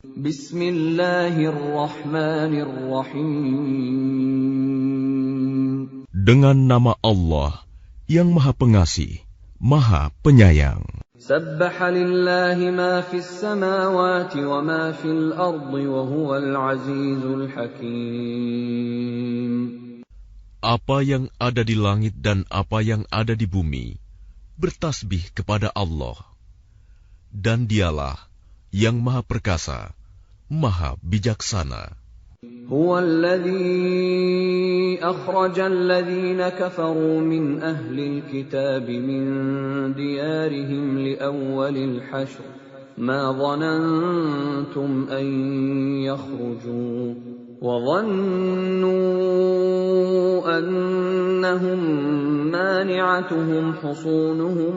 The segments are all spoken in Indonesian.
Bismillahirrahmanirrahim. Dengan nama Allah yang Maha Pengasih, Maha Penyayang. Sabbaha lillahi ma fis samawati wa ma fil ardi wa huwal azizul hakim. Apa yang ada di langit dan apa yang ada di bumi bertasbih kepada Allah. Dan dialah yang Maha Perkasa, Maha Bijaksana. هو الذي أخرج الذين كفروا من أهل الكتاب من ديارهم لأول الحشر ما ظننتم أن يخرجوا وظنوا أنهم مانعتهم حصونهم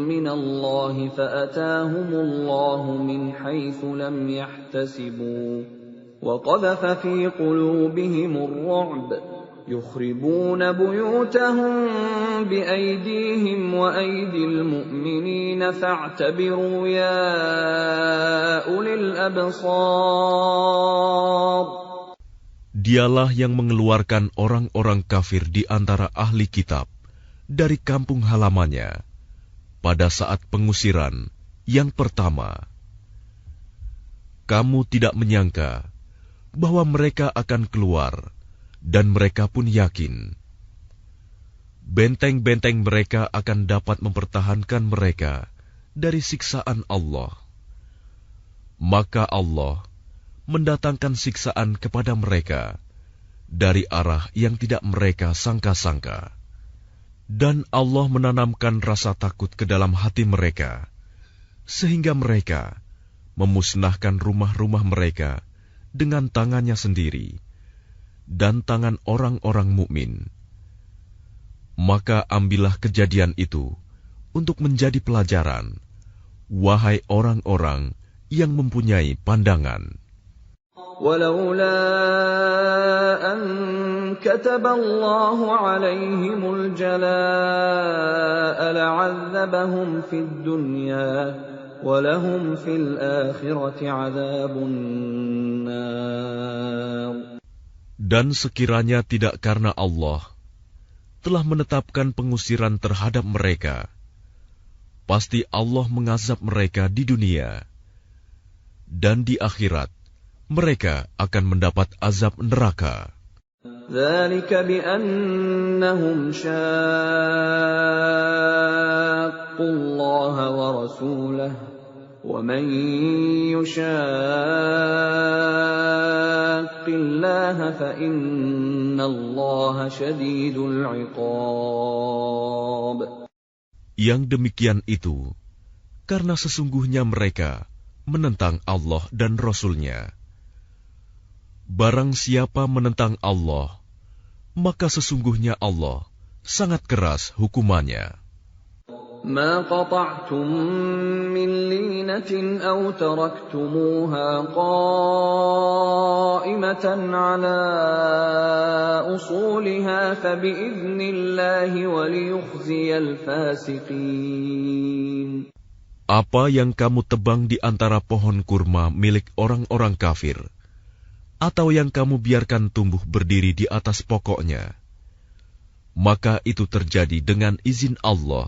من الله فأتاهم الله من حيث لم يحتسبوا وقذف في قلوبهم الرعب يخربون بيوتهم بأيديهم وأيدي المؤمنين فاعتبروا يا أولي الأبصار. Dialah yang mengeluarkan orang-orang kafir di antara ahli kitab dari kampung halamannya pada saat pengusiran yang pertama. Kamu tidak menyangka bahwa mereka akan keluar, dan mereka pun yakin. Benteng-benteng mereka akan dapat mempertahankan mereka dari siksaan Allah. Maka Allah mendatangkan siksaan kepada mereka dari arah yang tidak mereka sangka-sangka. Dan Allah menanamkan rasa takut ke dalam hati mereka, sehingga mereka memusnahkan rumah-rumah mereka dengan tangannya sendiri dan tangan orang-orang mukmin. Maka ambillah kejadian itu untuk menjadi pelajaran, wahai orang-orang yang mempunyai pandangan. ولولا أن كتب الله عليهم الجلاء لعذبهم في الدنيا وَلَهُمْ فِي الْآخِرَةِ عَذَابُ النَّارِ. Dan sekiranya tidak karena Allah telah menetapkan pengusiran terhadap mereka, pasti Allah mengazab mereka di dunia, dan di akhirat mereka akan mendapat azab neraka. ذَلِكَ بِأَنَّهُمْ شَاقُّوا اللَّهَ وَرَسُولَهُ وَمَن يُشَاقِّ اللَّهَ فَإِنَّ اللَّهَ شَدِيدُ الْعِقَابِ. Yang demikian itu karena sesungguhnya mereka menentang Allah dan Rasul-Nya. Barang siapa menentang Allah, maka sesungguhnya Allah sangat keras hukumannya. ما قطعتم من لينة أو تركتموها قائمة على أصولها فبإذن الله وليخزي الفاسقين. Apa yang kamu tebang di antara pohon kurma milik orang-orang kafir, atau yang kamu biarkan tumbuh berdiri di atas pokoknya, maka itu terjadi dengan izin Allah,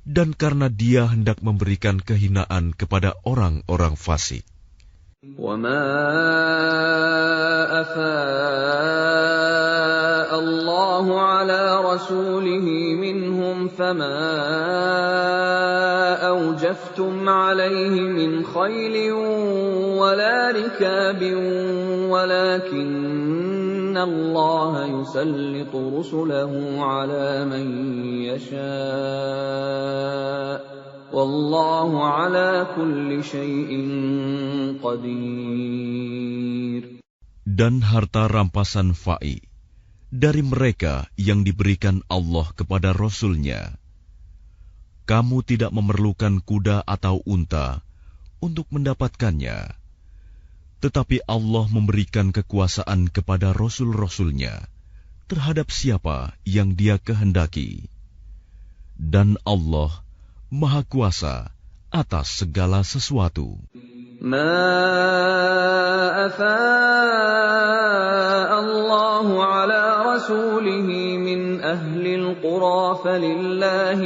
dan karena Dia hendak memberikan kehinaan kepada orang-orang fasik. وَمَا أَفَاءَ اللَّهُ عَلَى رَسُولِهِ مِنْهُمْ فَمَا أَوْجَفْتُمْ عَلَيْهِ مِنْ خَيْلٍ وَلَا رِكَابٍ وَلَكِنَّ اللَّهَ يُسَلِّطُ رُسُلَهُ عَلَى مَن يَشَاءُ وَاللَّهُ عَلَى كُلِّ شَيْءٍ قَدِيرٌ. Dan harta rampasan fa'i dari mereka yang diberikan Allah kepada Rasul-Nya. Kamu tidak memerlukan kuda atau unta untuk mendapatkannya, tetapi Allah memberikan kekuasaan kepada Rasul-Rasul-Nya terhadap siapa yang Dia kehendaki. Dan Allah Maha Kuasa atas segala sesuatu. ما أفاء الله على رسوله من أهل القرى فلله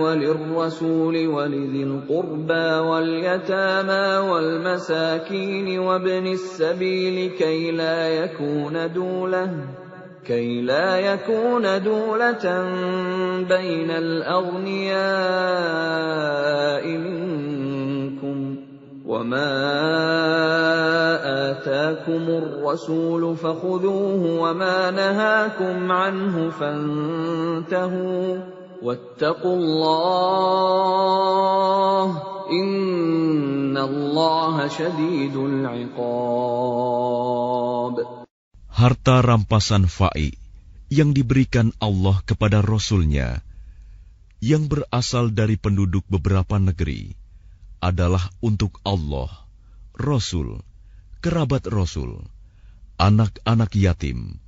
وللرسول ولذي القربى واليتامى والمساكين وابن السبيل كي لا يكون دولة بين الأغنياء منكم وما آتاكم الرسول فخذوه وما نهاكم عنه فانتهوا واتقوا الله إن الله شديد العقاب. Harta rampasan fa'i yang diberikan Allah kepada Rasul-Nya yang berasal dari penduduk beberapa negeri adalah untuk Allah, Rasul, kerabat Rasul, anak-anak yatim,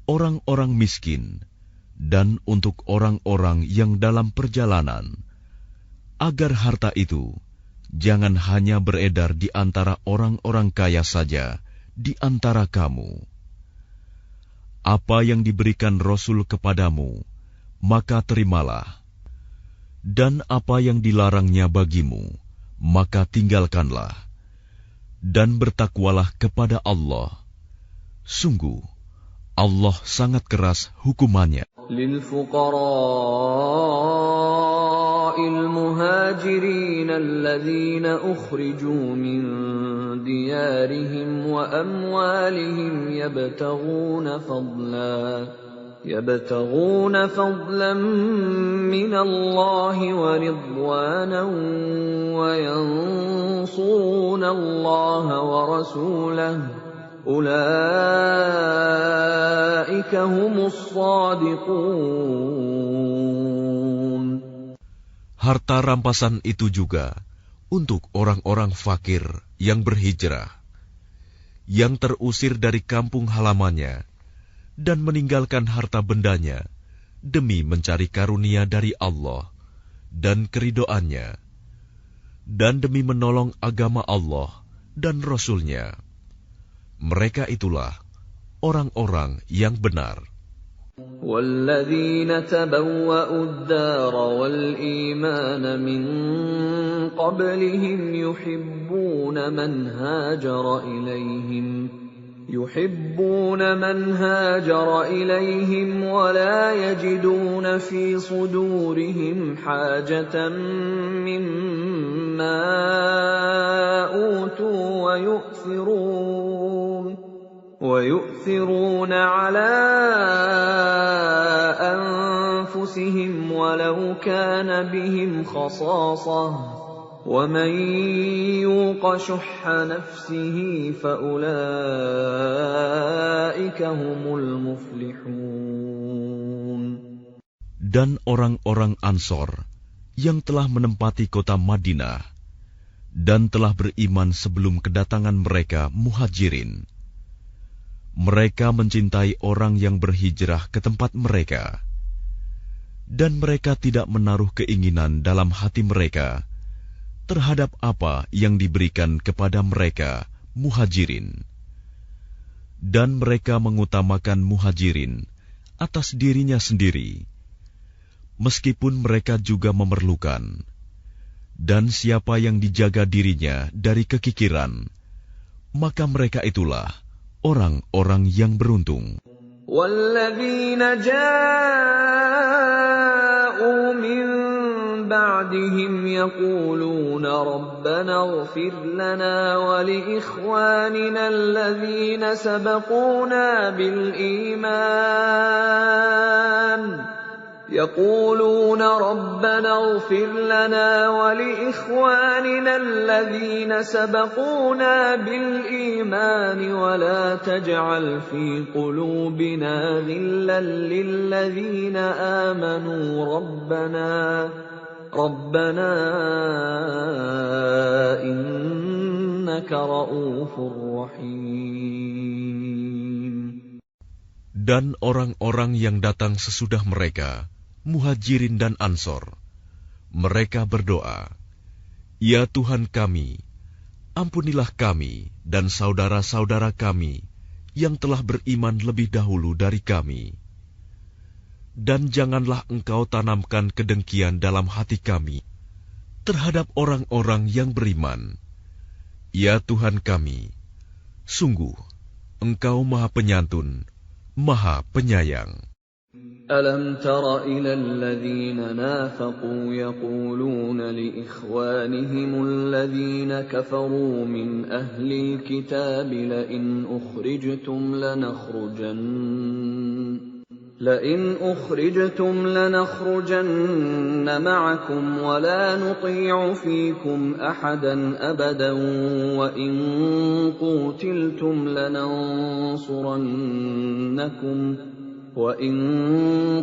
orang-orang miskin, dan untuk orang-orang yang dalam perjalanan, agar harta itu jangan hanya beredar di antara orang-orang kaya saja di antara kamu. Apa yang diberikan Rasul kepadamu, maka terimalah. Dan apa yang dilarangnya bagimu, maka tinggalkanlah. Dan bertakwalah kepada Allah. Sungguh, Allah sangat keras hukumannya. للفقراء المهاجرين الذين أخرجوا من ديارهم وأموالهم يبتغون فضلا من الله ورضوانا وينصرون الله ورسوله أولئك هم الصادقون. Harta rampasan itu juga untuk orang-orang fakir yang berhijrah, yang terusir dari kampung halamannya, dan meninggalkan harta bendanya demi mencari karunia dari Allah dan keridoannya, dan demi menolong agama Allah dan Rasul-Nya. Mereka itulah orang-orang yang benar. وَالَّذِينَ تَبَوَّأُوا الدَّارَ وَالْإِيمَانَ مِنْ قَبْلِهِمْ يُحِبُّونَ مَنْ هَاجَرَ إِلَيْهِمْ وَلَا يَجِدُونَ فِي صُدُورِهِمْ حَاجَةً مِّمَّا أُوتُوا وَيُؤْثِرُونَ عَلَى أَنفُسِهِمْ وَلَوْ كَانَ بِهِمْ خَصَاصَةٌ وَمَن يُوقَ شُحَّ نَفْسِهِ فَأُولَئِكَ هُمُ الْمُفْلِحُونَ. Dan orang-orang Ansor yang telah menempati kota Madinah dan telah beriman sebelum kedatangan mereka Muhajirin, mereka mencintai orang yang berhijrah ke tempat mereka, dan mereka tidak menaruh keinginan dalam hati mereka terhadap apa yang diberikan kepada mereka Muhajirin. Dan mereka mengutamakan Muhajirin atas dirinya sendiri, meskipun mereka juga memerlukan. Dan siapa yang dijaga dirinya dari kekikiran, maka mereka itulah orang-orang yang beruntung. وَالَّذِينَ جَاءُوا مِن بَعْدِهِمْ يَقُولُونَ رَبَّنَا اغْفِرْ لَنَا وَلِإِخْوَانِنَا الَّذِينَ سَبَقُونَا بِالْإِيمَانِ وَلَا تَجْعَلْ فِي قُلُوبِنَا غِلًّا لِّلَّذِينَ آمَنُوا رَبَّنَا إِنَّكَ رَءُوفٌ رَّحِيمٌ. Dan orang-orang yang datang sesudah mereka, Muhajirin dan Ansor, Mereka berdoa, "Ya Tuhan kami, ampunilah kami dan saudara-saudara kami yang telah beriman lebih dahulu dari kami. Dan janganlah Engkau tanamkan kedengkian dalam hati kami terhadap orang-orang yang beriman. Ya Tuhan kami, sungguh Engkau Maha Penyantun, Maha Penyayang." ألم تر إلى الذين نافقوا يقولون لإخوانهم الذين كفروا من أهل الكتاب لئن أخرجتم لنخرجن معكم ولا نطيع فيكم أحدا أبدا وإن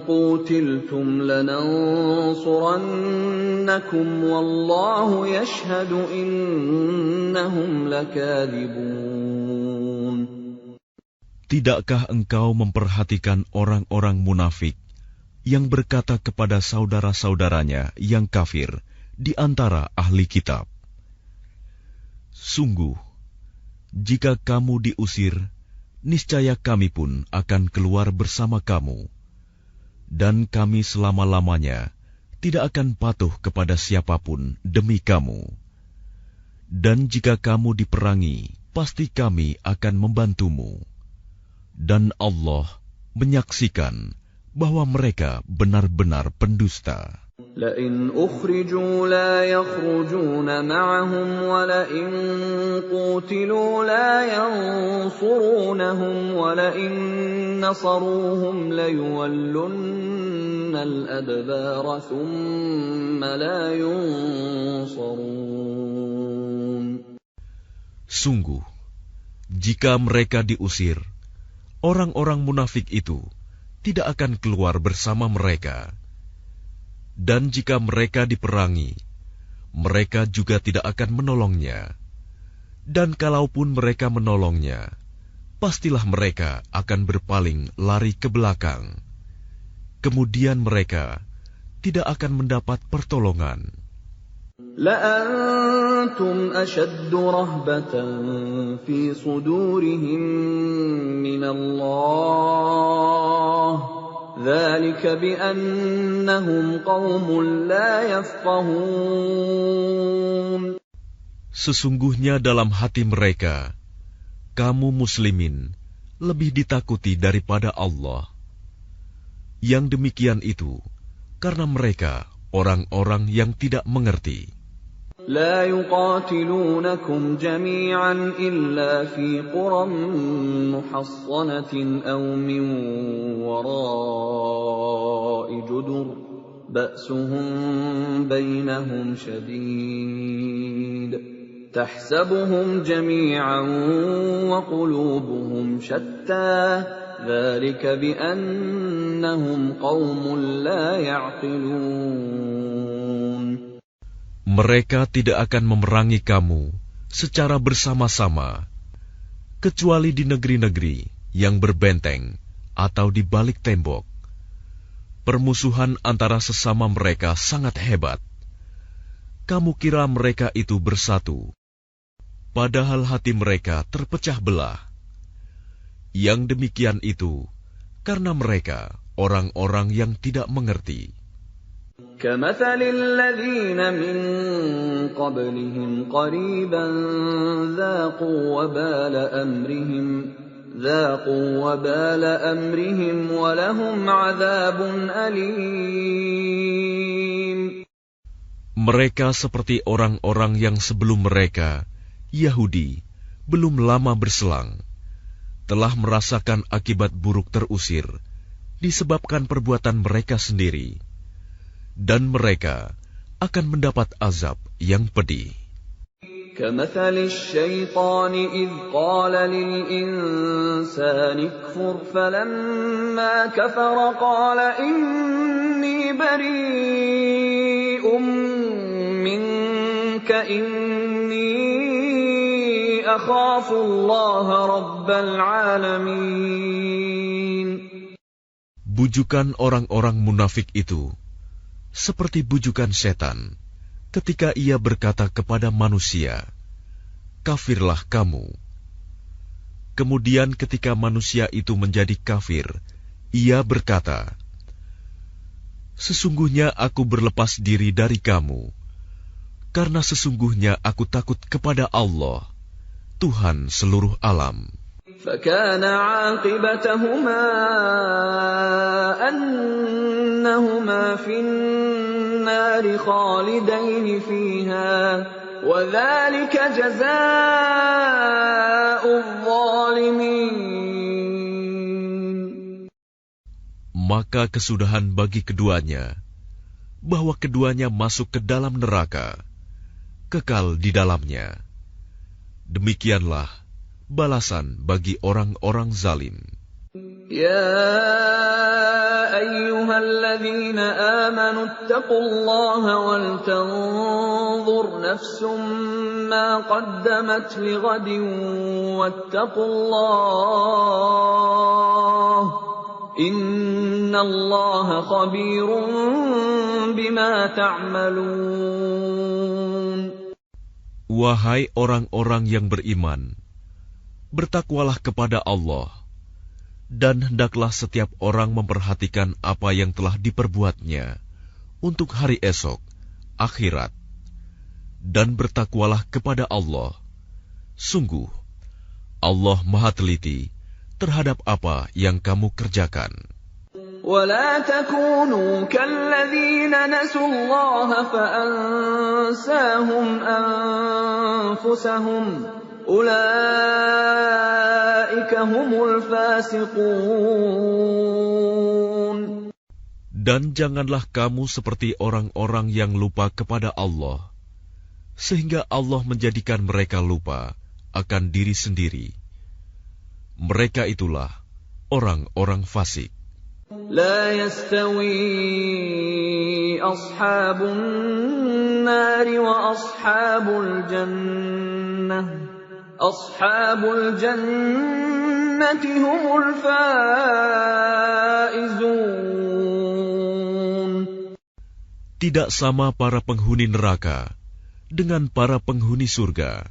قوتلتم لننصرنكم والله يشهد إنهم لكاذبون. Tidakkah engkau memperhatikan orang-orang munafik yang berkata kepada saudara-saudaranya yang kafir di antara ahli kitab, "Sungguh, jika kamu diusir, niscaya kami pun akan keluar bersama kamu, dan kami selama-lamanya tidak akan patuh kepada siapapun demi kamu. Dan jika kamu diperangi, pasti kami akan membantumu. Dan Allah menyaksikan bahwa mereka benar-benar pendusta." لئن أخرجوا لا يخرجون معهم ولئن قوتلوا لا ينصرونهم ولئن نصروهم ليولن الأدبار ثم لا ينصرون. Sungguh, jika mereka diusir, orang-orang munafik itu tidak akan keluar bersama mereka. Dan jika mereka diperangi, mereka juga tidak akan menolongnya. Dan kalaupun mereka menolongnya, pastilah mereka akan berpaling lari ke belakang. Kemudian mereka tidak akan mendapat pertolongan. لأنتم أشد رهبة في صدورهم من الله ذلك بأنهم قوم لا يفقهون. Sesungguhnya dalam hati mereka, kamu muslimin lebih ditakuti daripada Allah. Yang demikian itu karena mereka orang-orang yang tidak mengerti. لا يقاتلونكم جميعا إلا في قرى محصنة أو من وراء جدر بأسهم بينهم شديد تحسبهم جميعا وقلوبهم شتى ذلك بأنهم قوم لا يعقلون. Mereka tidak akan memerangi kamu secara bersama-sama, kecuali di negeri-negeri yang berbenteng atau di balik tembok. Permusuhan antara sesama mereka sangat hebat. Kamu kira mereka itu bersatu, padahal hati mereka terpecah belah. Yang demikian itu karena mereka orang-orang yang tidak mengerti. كمثل الذين من قبلهم قريبا ذاقوا وبال أمرهم ولهم عذاب أليم. Mereka seperti orang-orang yang sebelum mereka, Yahudi, belum lama berselang, telah merasakan akibat buruk terusir disebabkan perbuatan mereka sendiri. Dan mereka akan mendapat azab yang pedih. كمثل الشيطان إذ قال للإنسان اكفر فلما كفر قال إني بريء منك إني أخاف الله رب العالمين. Bujukan orang-orang munafik itu seperti bujukan setan ketika ia berkata kepada manusia, "Kafirlah kamu." Kemudian ketika manusia itu menjadi kafir, ia berkata, "Sesungguhnya aku berlepas diri dari kamu, karena sesungguhnya aku takut kepada Allah, Tuhan seluruh alam." فكان عاقبتهما أنهما في النار خالدين فيها وذلك جزاء الظالمين. Maka kesudahan bagi keduanya, bahwa keduanya masuk ke dalam neraka, kekal di dalamnya. Demikianlah balasan bagi orang-orang zalim. Ya ayyuhalladzina amanu ittaqullaha wal tanzur nafsum ma qaddamat lighadin wattaqullah innallaha khabirun bima ta'malun. Wahai orang-orang yang beriman, bertakwalah kepada Allah, dan hendaklah setiap orang memperhatikan apa yang telah diperbuatnya untuk hari esok, akhirat. Dan bertakwalah kepada Allah. Sungguh, Allah Maha Teliti terhadap apa yang kamu kerjakan. وَلَا تَكُونُوا كَالَّذِينَ نَسُوا اللَّهَ فَأَنسَاهُمْ أَنفُسَهُمْ أُولَئِكَ هُمُ الْفَاسِقُونَ. Dan janganlah kamu seperti orang-orang yang lupa kepada Allah, sehingga Allah menjadikan mereka lupa akan diri sendiri. Mereka itulah orang-orang fasik. لا يستوي أصحاب النار وأصحاب الجنة أصحاب الجنة هم الفائزون. Tidak sama para penghuni neraka dengan para penghuni surga.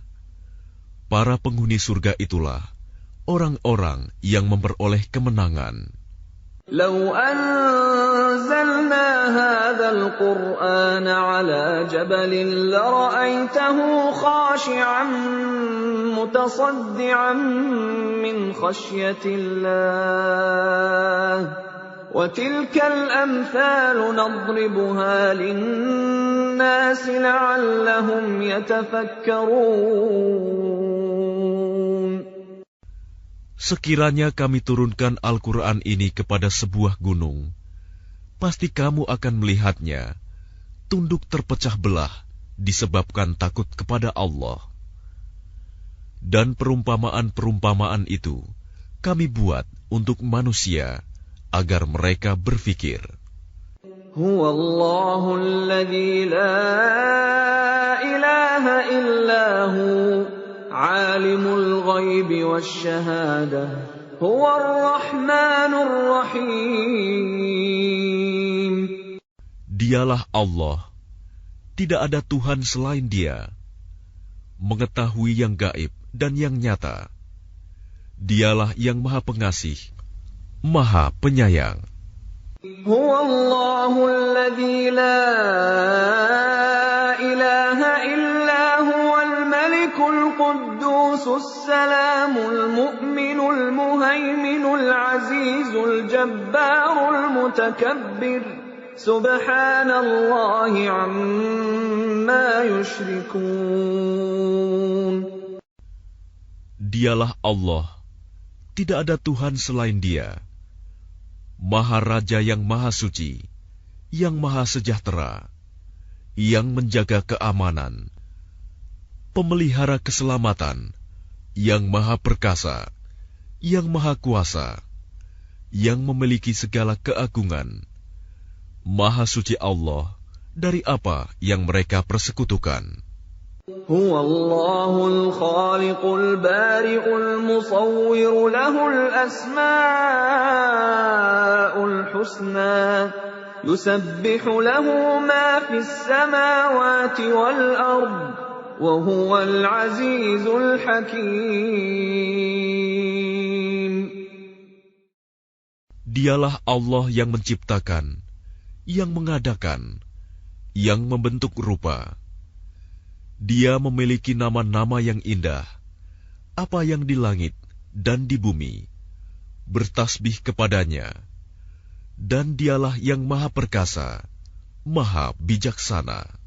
Para penghuni surga itulah orang-orang yang memperoleh kemenangan. لو أنزلنا هذا القرآن على جبل لرأيته خاشعا متصدعا من خشية الله وتلك الأمثال نضربها للناس لعلهم يتفكرون. Sekiranya kami turunkan Al-Quran ini kepada sebuah gunung, pasti kamu akan melihatnya tunduk terpecah belah disebabkan takut kepada Allah. Dan perumpamaan-perumpamaan itu kami buat untuk manusia agar mereka berfikir. Huwallahu alladzi la ilaha illahu Alimul ghaibi wasyahadah Huwar rahmanur rahim. Dialah Allah, tidak ada Tuhan selain Dia, mengetahui yang gaib dan yang nyata. Dialah yang Maha Pengasih, Maha Penyayang. Huwallahu alladzi la ilaha illa huwal malikul quddusus salamul mu'minul muhaiminul azizul jabbarul mutakabbir subhanallahi amma yushrikun. Dialah Allah, tidak ada Tuhan selain Dia, Maha Raja yang Maha Suci, yang Maha Sejahtera, yang menjaga keamanan, pemelihara keselamatan, yang Maha Perkasa, yang Maha Kuasa, yang memiliki segala keagungan. Maha Suci Allah dari apa yang mereka persekutukan. Huwallahul khaliqul bari'ul musawwir lahul asma'ul husna يسبح له ما في السماوات والأرض وهو العزيز الحكيم. Dialah Allah yang menciptakan, yang mengadakan, yang membentuk rupa. Dia memiliki nama-nama yang indah. Apa yang di langit dan di bumi bertasbih kepadanya. Dan dialah yang maha perkasa, maha bijaksana.